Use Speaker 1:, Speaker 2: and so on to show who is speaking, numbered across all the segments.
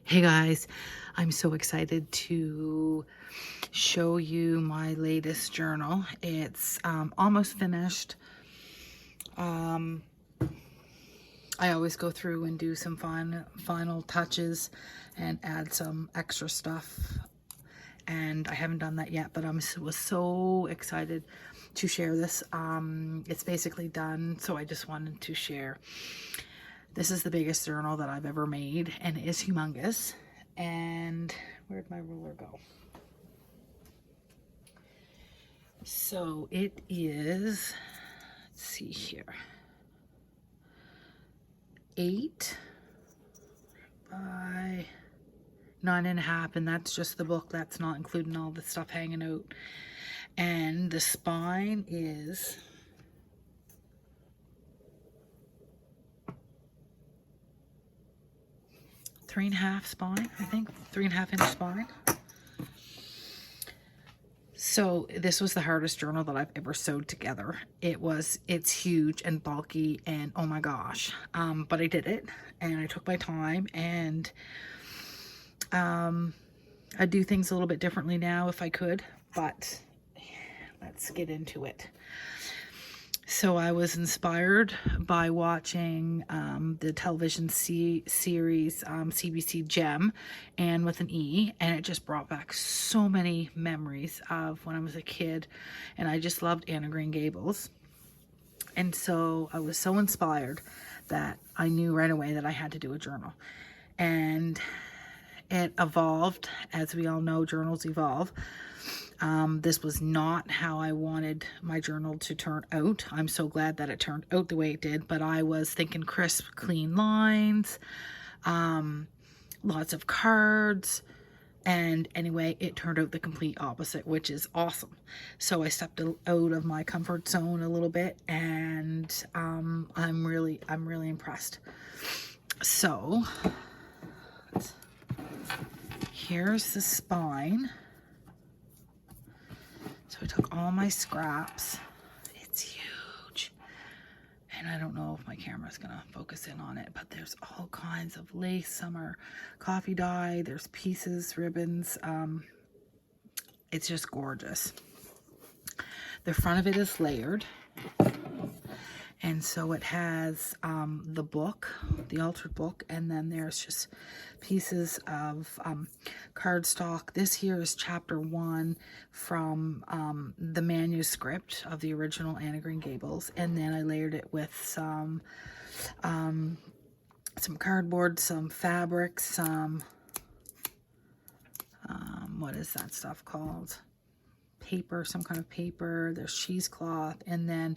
Speaker 1: Hey guys, I'm so excited to show you my latest journal. It's almost finished. I always go through and do some final touches and add some extra stuff, and I haven't done that yet, but was so excited to share this. It's basically done, so I just wanted to share. This is the biggest journal that I've ever made, and it is humongous. And where'd my ruler go? So it is, let's see here, 8 by 9.5, and that's just the book. That's not including all the stuff hanging out. And the spine is 3.5 spine, I think, 3.5 inch spine. So this was the hardest journal that I've ever sewed together. It's huge and bulky and oh my gosh. But I did it and I took my time, and I'd do things a little bit differently now if I could, but let's get into it. So I was inspired by watching the television series CBC Gem, Anne with an E, and it just brought back so many memories of when I was a kid, and I just loved Anne of Green Gables. And so I was so inspired that I knew right away that I had to do a journal. And it evolved. As we all know, journals evolve. This was not how I wanted my journal to turn out. I'm so glad that it turned out the way it did, but I was thinking crisp, clean lines, lots of cards, and anyway, it turned out the complete opposite, which is awesome. So I stepped out of my comfort zone a little bit, and I'm really impressed. So here's the spine. So I took all my scraps. It's huge. And I don't know if my camera's gonna focus in on it, but there's all kinds of lace. Some are coffee dye. There's pieces, ribbons. It's just gorgeous. The front of it is layered. And so it has the book, the altered book, and then there's just pieces of cardstock. This here is chapter 1 from the manuscript of the original Anne of Green Gables, and then I layered it with some cardboard, some fabric, some what is that stuff called? Paper, some kind of paper. There's cheesecloth, and then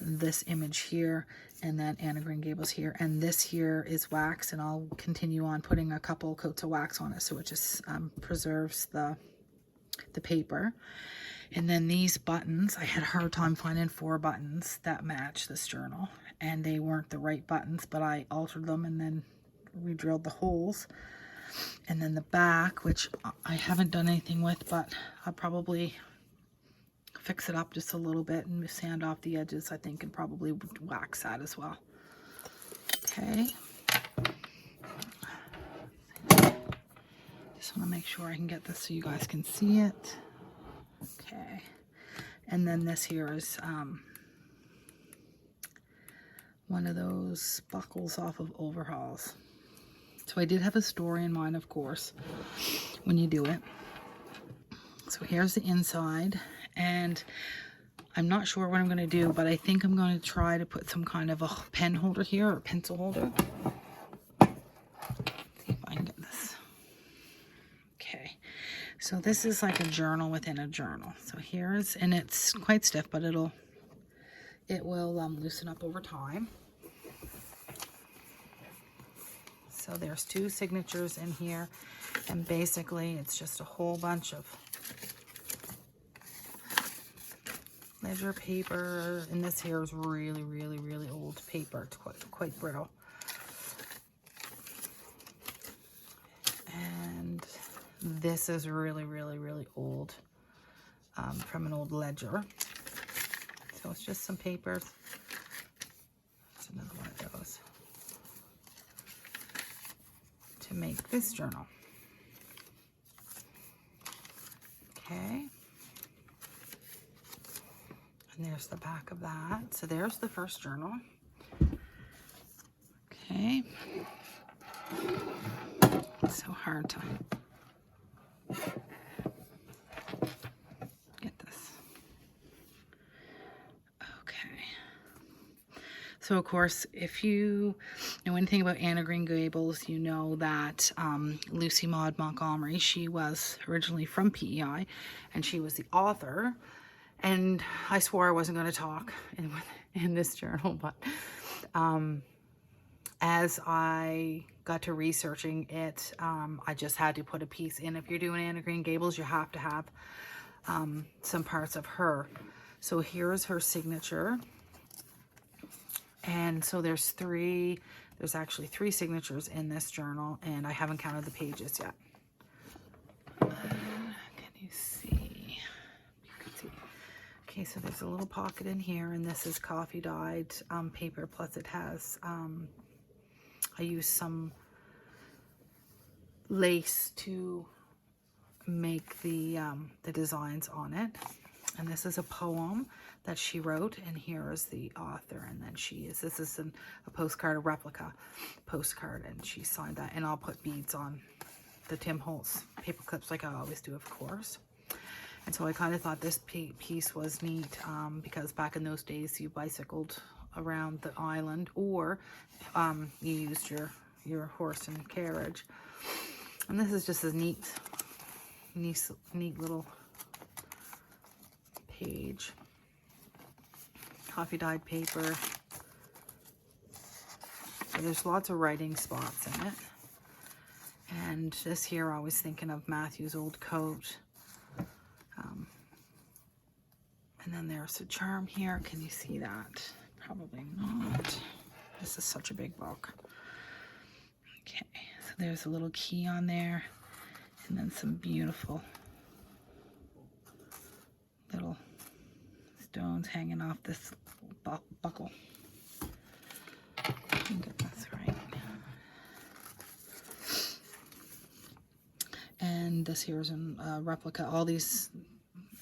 Speaker 1: this image here, and then Anne of Green Gables here, and this here is wax, and I'll continue on putting a couple coats of wax on it so it just preserves the paper. And then these buttons, I had a hard time finding 4 buttons that match this journal, and they weren't the right buttons, but I altered them and then re-drilled the holes. And then the back, which I haven't done anything with, but I'll probably fix it up just a little bit and sand off the edges, I think, and probably wax that as well. Okay. Just want to make sure I can get this so you guys can see it. Okay. And then this here is one of those buckles off of overhauls. So I did have a story in mind, of course, when you do it. So here's the inside, and I'm not sure what I'm going to do, but I think I'm going to try to put some kind of a pen holder here, or pencil holder. Let's see if I can get this. Okay, so this is like a journal within a journal. So here's, and it's quite stiff, but it will loosen up over time. So there's 2 signatures in here, and basically it's just a whole bunch of ledger paper, and this here is really old paper. It's quite brittle. And this is really old, from an old ledger. So it's just some paper. That's another one of those. to make this journal. Okay. And there's the back of that. So there's the first journal. Okay. It's so hard to get this. Okay. So of course, if you know anything about Anne of Green Gables, you know that Lucy Maud Montgomery, she was originally from PEI, and she was the author. And I swore I wasn't going to talk in this journal, but as I got to researching it, I just had to put a piece in. If you're doing Anne of Green Gables, you have to have some parts of her. So here's her signature. And so there's actually three signatures in this journal, and I haven't counted the pages yet. Can you see? You can see. Okay, so there's a little pocket in here, and this is coffee dyed paper, plus it has, I used some lace to make the designs on it. And this is a poem that she wrote, and here is the author, and then this is a postcard, a replica postcard, and she signed that. And I'll put beads on the Tim Holtz paper clips like I always do, of course. And so I kind of thought this piece was neat because back in those days you bicycled around the island, or you used your horse and carriage. And this is just a neat little page. Coffee dyed paper. So there's lots of writing spots in it. And this here, I was thinking of Matthew's old coat. And then there's a charm here. Can you see that? Probably not. This is such a big book. Okay, so there's a little key on there, and then some beautiful little stones hanging off this buckle. Get this right. And this here is a replica. All these,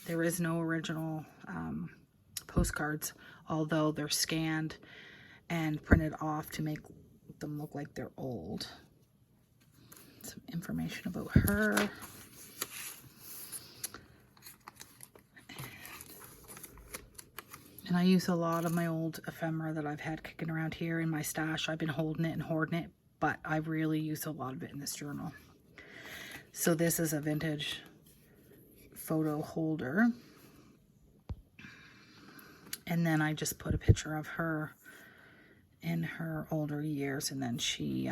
Speaker 1: there is no original postcards, although they're scanned and printed off to make them look like they're old. Some information about her. And I use a lot of my old ephemera that I've had kicking around here in my stash. I've been holding it and hoarding it, but I really use a lot of it in this journal. So this is a vintage photo holder. And then I just put a picture of her in her older years, and then she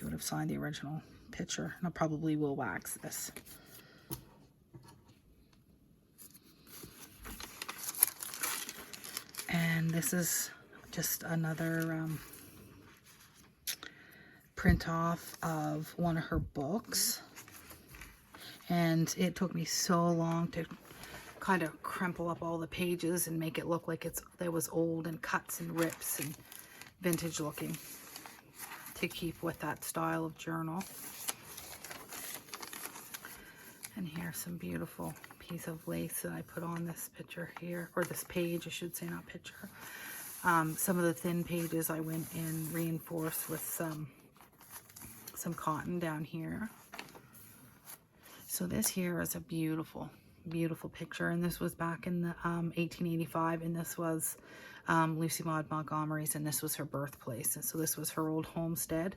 Speaker 1: would have signed the original picture. And I probably will wax this. And this is just another print off of one of her books. And it took me so long to kind of crumple up all the pages and make it look like that was old and cuts and rips and vintage looking, to keep with that style of journal. And here's some beautiful piece of lace that I put on this picture here, or this page, I should say, not picture. Some of the thin pages I went in reinforced with some cotton down here. So this here is a beautiful, beautiful picture, and this was back in the 1885, and this was Lucy Maud Montgomery's, and this was her birthplace. And so this was her old homestead.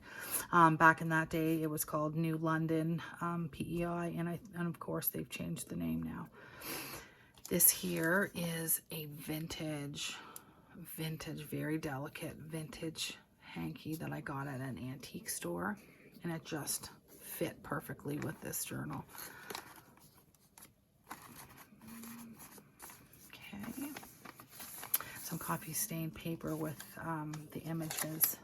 Speaker 1: Back in that day, it was called New London PEI, and of course they've changed the name now. This here is a vintage, very delicate vintage hanky that I got at an antique store, and it just fit perfectly with this journal. Okay, some coffee stained paper with the images.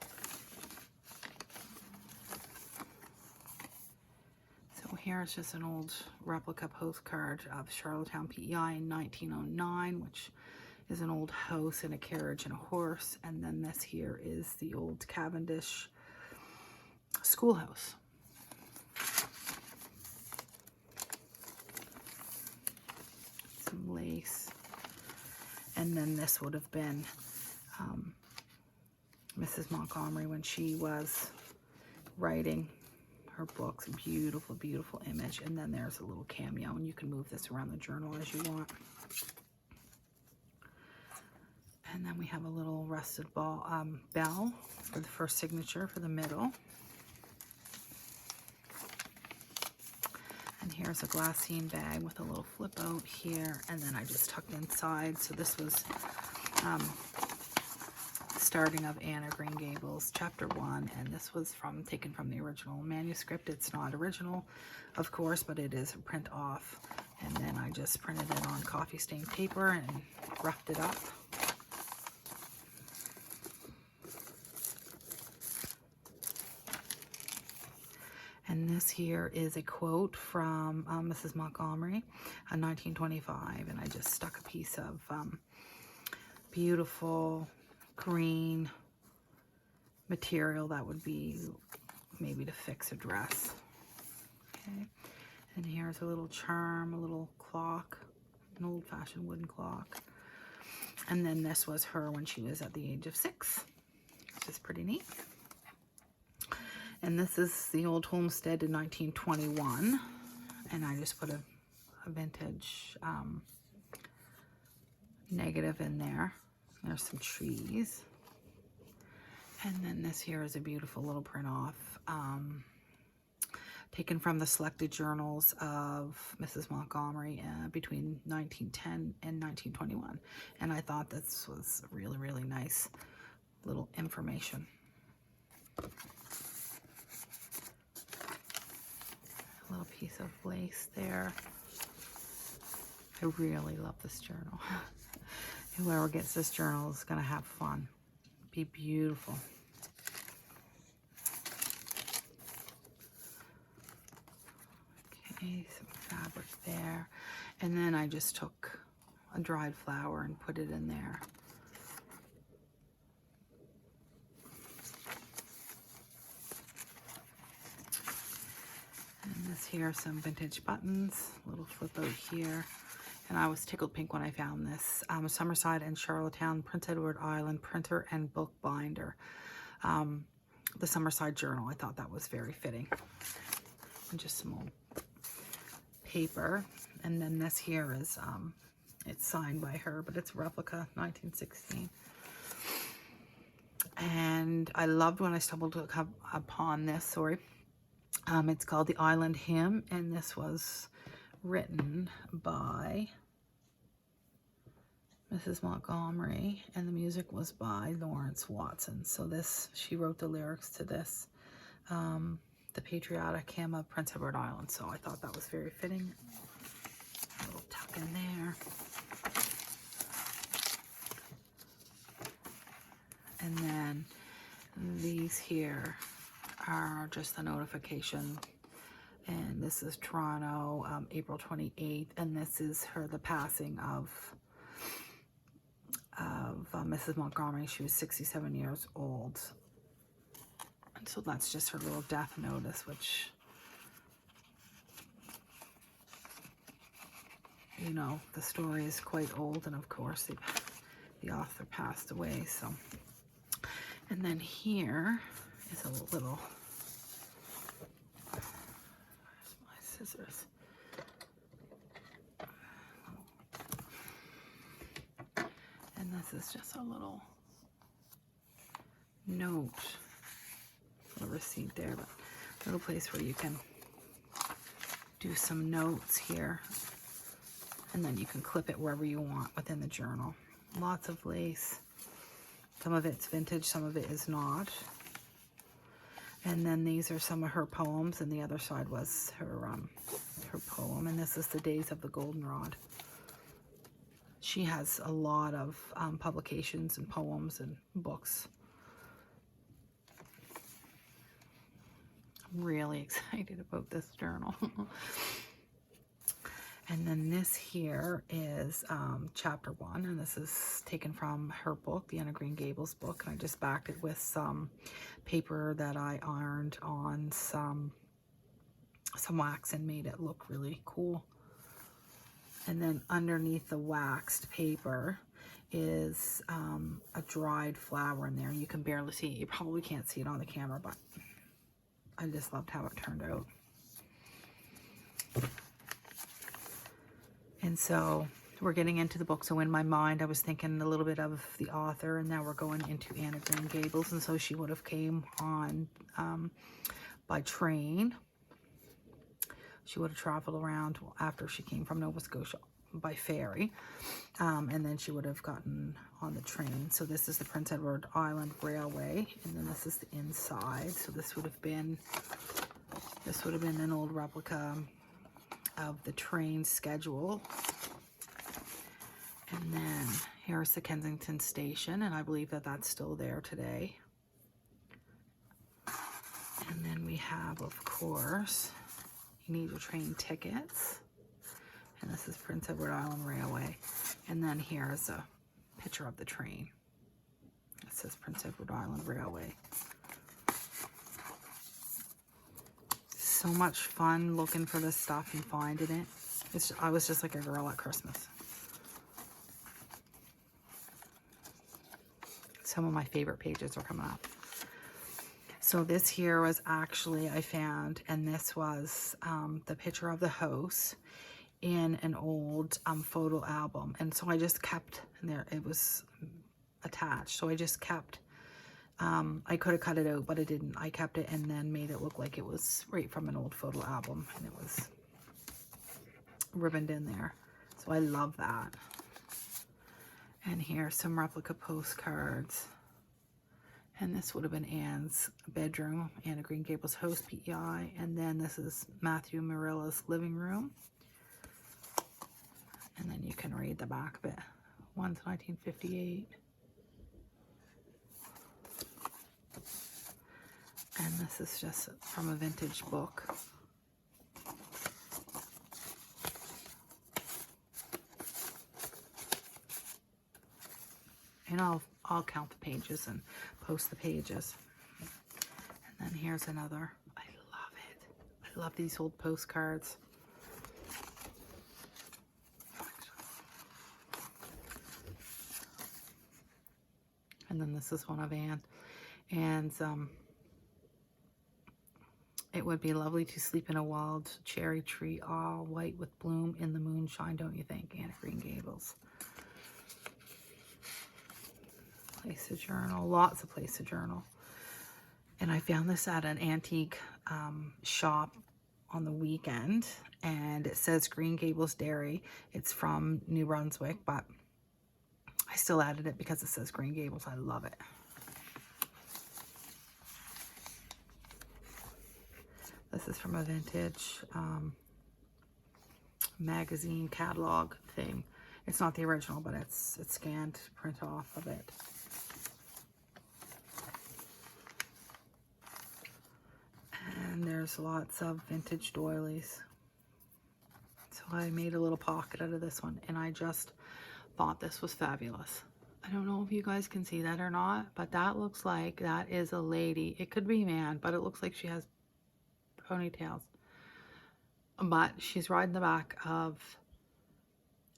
Speaker 1: So here's just an old replica postcard of Charlottetown, PEI in 1909, which is an old house and a carriage and a horse. And then this here is the old Cavendish schoolhouse. some lace. And then this would have been Mrs. Montgomery when she was writing her books. Beautiful, beautiful image. And then there's a little cameo, and you can move this around the journal as you want. And then we have a little rusted bell for the first signature for the middle. And here's a glassine bag with a little flip out here, and then I just tucked inside. So this was starting of Anne of Green Gables, chapter 1, and this was taken from the original manuscript. It's not original, of course, but it is a print off. And then I just printed it on coffee stained paper and roughed it up. And this here is a quote from Mrs. Montgomery in 1925, and I just stuck a piece of beautiful green material that would be maybe to fix a dress. Okay, and here's a little charm, a little clock, an old-fashioned wooden clock. And then this was her when she was at the age of 6, which is pretty neat. And this is the old homestead in 1921, and I just put a vintage negative in there. There's some trees. And then this here is a beautiful little print off taken from the selected journals of Mrs. Montgomery between 1910 and 1921. And I thought this was really, really nice little information. A little piece of lace there. I really love this journal. Whoever gets this journal is going to have fun. Be beautiful. Okay, some fabric there. And then I just took a dried flower and put it in there. And this here are some vintage buttons, a little flip out here. And I was tickled pink when I found this. Summerside and Charlottetown, Prince Edward Island printer and book binder. The Summerside Journal, I thought that was very fitting. And just some old paper. And then this here is, it's signed by her, but it's replica, 1916. And I loved when I stumbled upon this, it's called The Island Hymn, and this was written by Mrs. Montgomery, and the music was by Lawrence Watson. So this, she wrote the lyrics to this, The Patriotic Hymn of Prince Edward Island. So I thought that was very fitting. A little tuck in there. And then these here are just the notification. And this is Toronto, April 28th, and this is the passing of Mrs. Montgomery. She was 67 years old. And so that's just her little death notice, which, you know, the story is quite old, and of course the author passed away. So, and then here is a little, scissors. And this is just a little note, a receipt there, but a little place where you can do some notes here, and then you can clip it wherever you want within the journal. Lots of lace. Some of it's vintage, some of it is not. And then these are some of her poems, and the other side was her poem. And this is The Days of the Goldenrod. She has a lot of publications and poems and books. I'm really excited about this journal. And then this here is chapter 1, and this is taken from her book, the Anne of Green Gables book. And I just backed it with some paper that I ironed on some wax and made it look really cool. And then underneath the waxed paper is a dried flower in there. You can barely see it. You probably can't see it on the camera, but I just loved how it turned out. And so we're getting into the book. So in my mind, I was thinking a little bit of the author, and now we're going into Anne of Green Gables. And so she would have came on by train. She would have traveled around after she came from Nova Scotia by ferry. And then she would have gotten on the train. So this is the Prince Edward Island Railway. And then this is the inside. So this would have been an old replica of the train schedule. And then here's the Kensington Station, and I believe that that's still there today. And then we have, of course, you need your train tickets. And this is Prince Edward Island Railway. And then here's a picture of the train. It says Prince Edward Island Railway. So much fun looking for this stuff and finding it. I was just like a girl at Christmas. Some of my favorite pages are coming up. So this here was actually, I found, and this was the picture of the house in an old photo album. And so I just kept, and there it was attached. So I just kept, I could have cut it out, but I didn't. I kept it and then made it look like it was right from an old photo album. And it was ribboned in there. So I love that. And here's some replica postcards. And this would have been Anne's bedroom, Anne of Green Gables house, PEI. And then this is Matthew Marilla's living room. And then you can read the back of it. One's 1958. And this is just from a vintage book. And I'll count the pages and post the pages. And then here's another. I love it. I love these old postcards. And then this is one of Anne. And it would be lovely to sleep in a wild cherry tree, all white with bloom in the moonshine, don't you think? Anne of Green Gables. Place to journal, lots of place to journal. And I found this at an antique shop on the weekend, and it says Green Gables Dairy. It's from New Brunswick, but I still added it because it says Green Gables. I love it. This is from a vintage magazine catalog thing. It's not the original, but it's scanned print off of it. And there's lots of vintage doilies. So I made a little pocket out of this one, and I just thought this was fabulous. I don't know if you guys can see that or not, but that looks like that is a lady. It could be a man, but it looks like she has ponytails. But she's riding the back of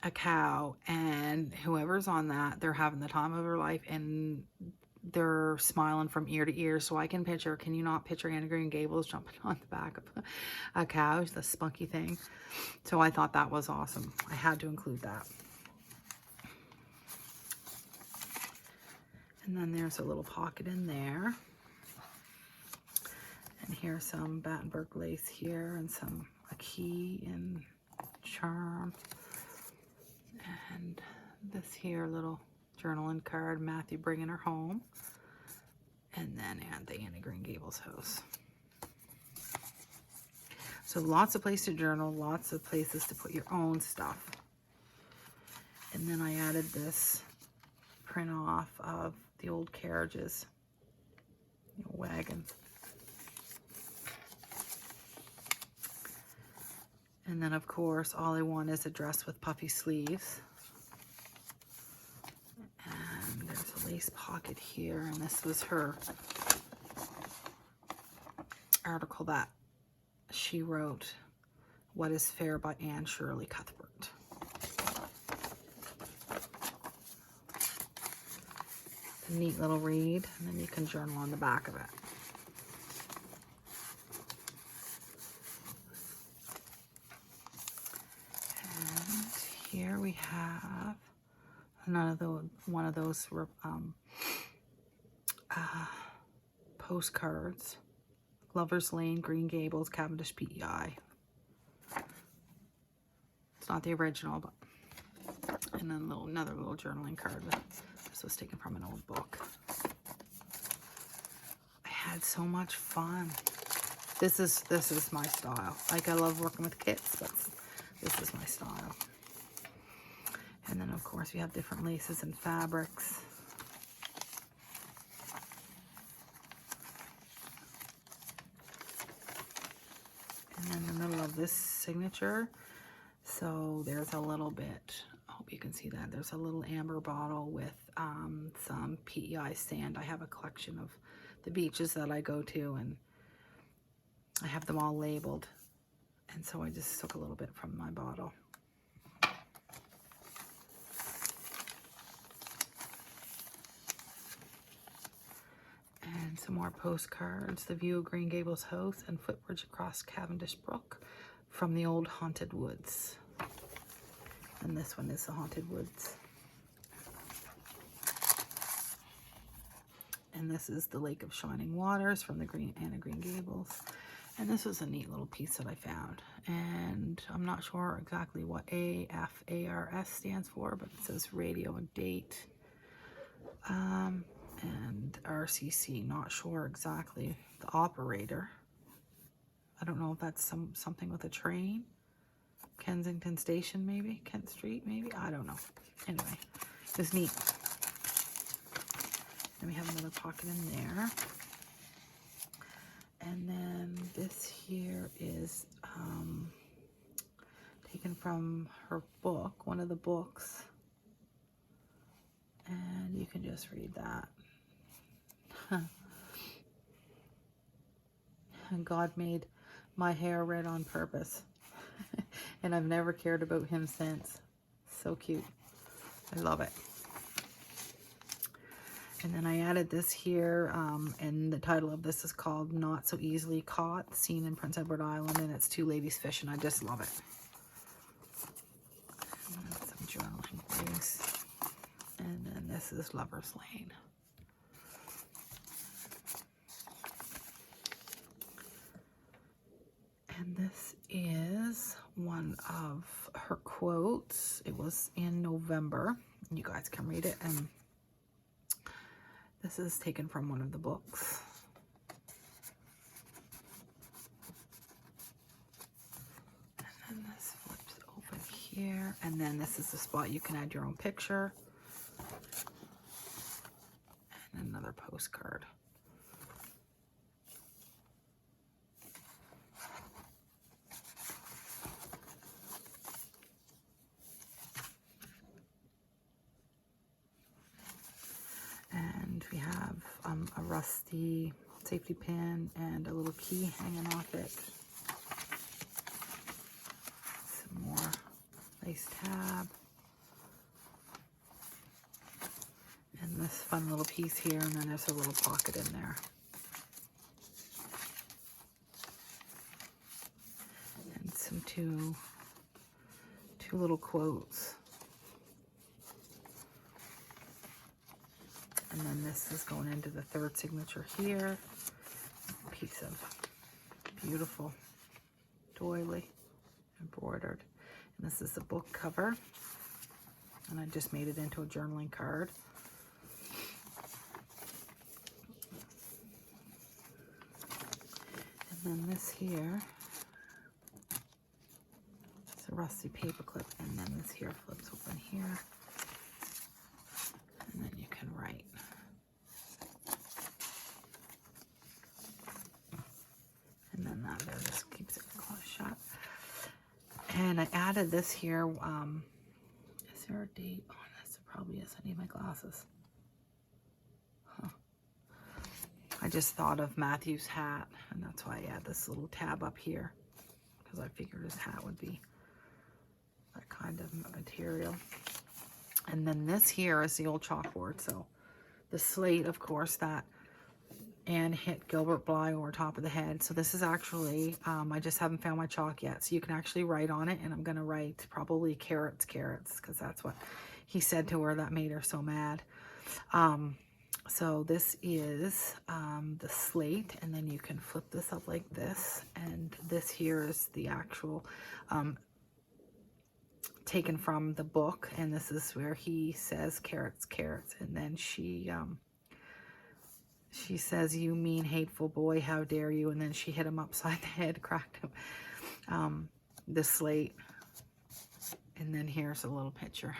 Speaker 1: a cow, and whoever's on that, they're having the time of their life, and they're smiling from ear to ear. So I can picture, can you not picture Anne of Green Gables jumping on the back of a cow, the spunky thing? So I thought that was awesome. I had to include that. And then there's a little pocket in there. And here's some Battenberg lace here, and a key and charm. And this here little journaling card, Matthew bringing her home. And then the Anne of Green Gables house. So lots of places to journal, lots of places to put your own stuff. And then I added this print off of the old carriages, wagons. And then of course, all I want is a dress with puffy sleeves. And there's a lace pocket here, and this was her article that she wrote, What is Fair by Anne Shirley Cuthbert. a neat little read, and then you can journal on the back of it. And here we have one of those postcards. Lover's Lane, Green Gables, Cavendish, PEI. It's not the original, but and then another little journaling card. This was taken from an old book. I had so much fun. This is my style. Like, I love working with kits, but this is my style. And then of course we have different laces and fabrics. And then in the middle of this signature, so there's a little bit, I hope you can see that, there's a little amber bottle with some PEI sand. I have a collection of the beaches that I go to, and I have them all labeled, and so I just took a little bit from my bottle. And some more postcards. The view of Green Gables house and footbridge across Cavendish Brook from the old haunted woods. And this one is the haunted woods. And this is the Lake of Shining Waters from the Anne of Green Gables. And this was a neat little piece that I found. And I'm not sure exactly what AFARS stands for, but it says radio and date. And RCC, not sure exactly. The operator. I don't know if that's something with a train. Kensington Station, maybe? Kent Street, maybe? I don't know. Anyway, it was neat. Then we have another pocket in there. And then this here is taken from her book, one of the books. And you can just read that. And God made my hair red on purpose. And I've never cared about him since. So cute. I love it. And then I added this here, and the title of this is called Not So Easily Caught, Seen in Prince Edward Island, and it's two ladies fishing. I just love it. And some journaling things. And then this is Lover's Lane. And this is one of her quotes. It was in November. You guys can read it. And this is taken from one of the books. And then this flips open here. And then this is the spot you can add your own picture. And another postcard. And we have a rusty safety pin and a little key hanging off it. Some more lace tab. And this fun little piece here, and then there's a little pocket in there. And some two little quotes. And then this is going into the third signature here. A piece of beautiful doily embroidered. And this is the book cover. And I just made it into a journaling card. And then this here is a rusty paper clip. And then this here flips open here. And then you can write. And then that there just keeps it closed shut. And I added this here. Is there a date on this? There probably is. I need my glasses. Huh. I just thought of Matthew's hat, and that's why I add this little tab up here, because I figured his hat would be that kind of material. And then this here is the old chalkboard, so the slate, of course, that Anne hit Gilbert Blythe over top of the head. So this is actually, I just haven't found my chalk yet. So you can actually write on it, and I'm going to write probably carrots, because that's what he said to her that made her so mad. So this is the slate, and then you can flip this up like this, and this here is the actual taken from the book, and this is where he says carrots, carrots, and then she says, "You mean hateful boy, how dare you?" And then she hit him upside the head, cracked him. The slate, and then here's a little picture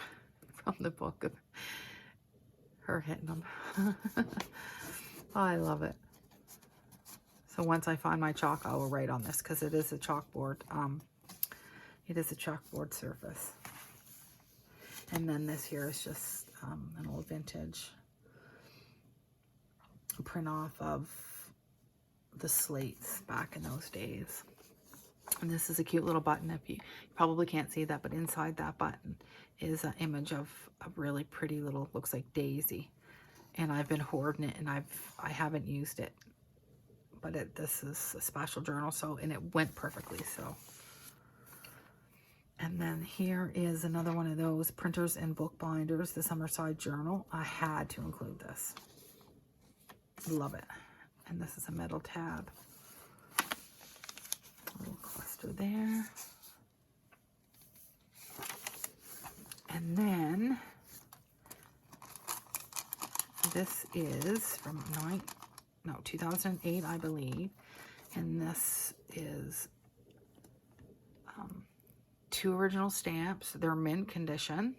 Speaker 1: from the book of her hitting him. Oh, I love it. So once I find my chalk, I will write on this, because it is a chalkboard. It is a chalkboard surface. And then this here is just an old vintage print off of the slates back in those days. And this is a cute little button. If you probably can't see that, but inside that button is an image of a really pretty little, looks like daisy. And I've been hoarding it, and I haven't used it. But this is a special journal, so, and it went perfectly, so. And then here is another one of those printers and bookbinders, the Summerside Journal. I had to include this. Love it. And this is a metal tab. A little cluster there. And then this is from 2008, I believe. And this is 2 original stamps. They're mint condition.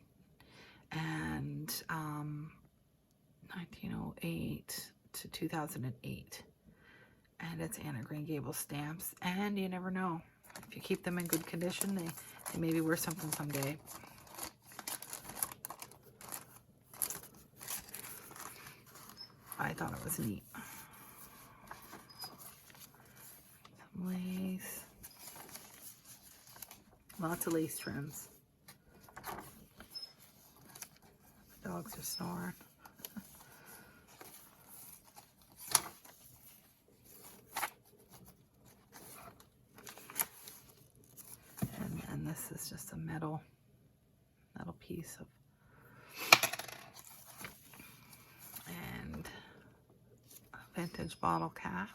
Speaker 1: And 1908 to 2008. And it's Anne of Green Gables stamps. And you never know. If you keep them in good condition, they may be worth something someday. I thought it was neat. Some lace. Lots of lace trims. The dogs are snoring. And this is just a metal piece of, and a vintage bottle cap.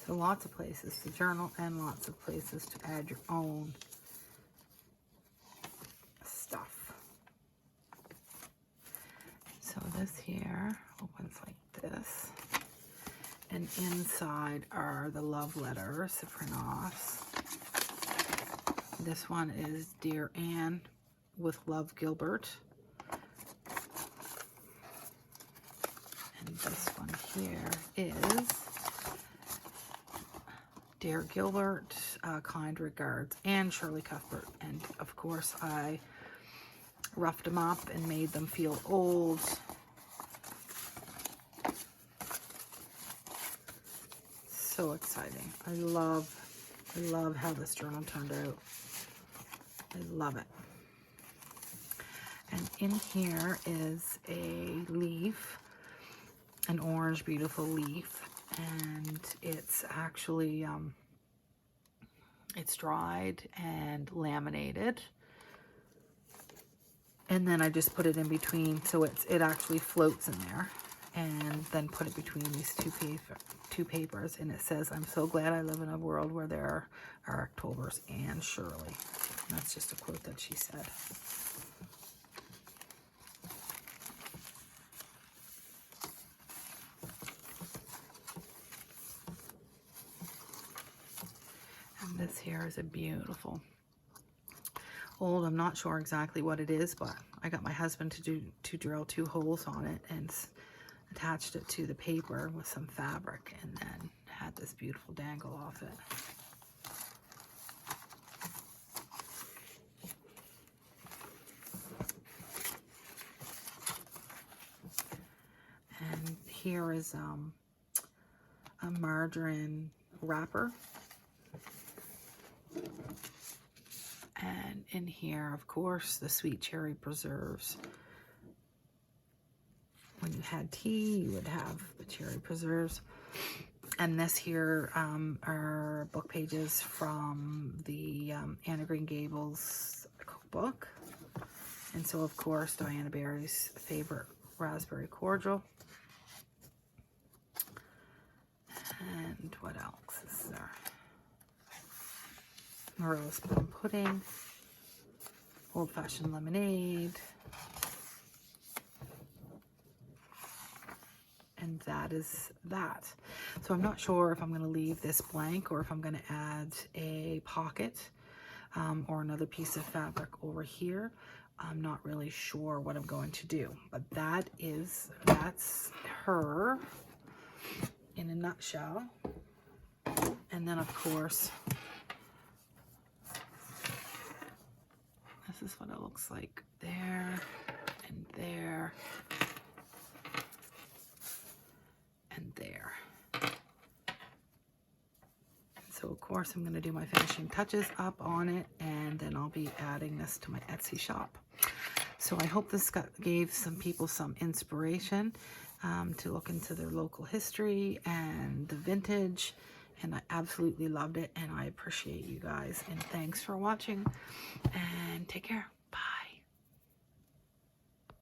Speaker 1: So lots of places to journal and lots of places to add your own stuff. So this here opens like this. And inside are the love letters, the print-offs. This one is Dear Anne, with love, Gilbert. And this one here is Dear Gilbert, kind regards, and Shirley Cuthbert. And of course, I roughed them up and made them feel old. So exciting. I love how this journal turned out. I love it. And in here is a leaf, an orange beautiful leaf, and it's actually it's dried and laminated, and then I just put it in between, so it actually floats in there, and then put it between these two papers, and it says, "I'm so glad I live in a world where there are Octobers, Anne Shirley." And that's just a quote that she said. And this here is a beautiful old, I'm not sure exactly what it is, but I got my husband to drill 2 holes on it and attached it to the paper with some fabric, and then had this beautiful dangle off it. And here is a margarine wrapper. And in here, of course, the sweet cherry preserves. When you had tea, you would have the cherry preserves. And this here are book pages from the Anne of Green Gables cookbook. And so, of course, Diana Barry's favorite raspberry cordial. And what else is there? Marilla's plum pudding, old-fashioned lemonade, and that is that. So I'm not sure if I'm going to leave this blank or if I'm going to add a pocket or another piece of fabric over here. I'm not really sure what I'm going to do, but that's her in a nutshell. And then, of course, this is what it looks like there and there and there. So of course I'm going to do my finishing touches up on it, and then I'll be adding this to my Etsy shop. So I hope this gave some people some inspiration to look into their local history and the vintage, and I absolutely loved it, and I appreciate you guys, and thanks for watching, and take care.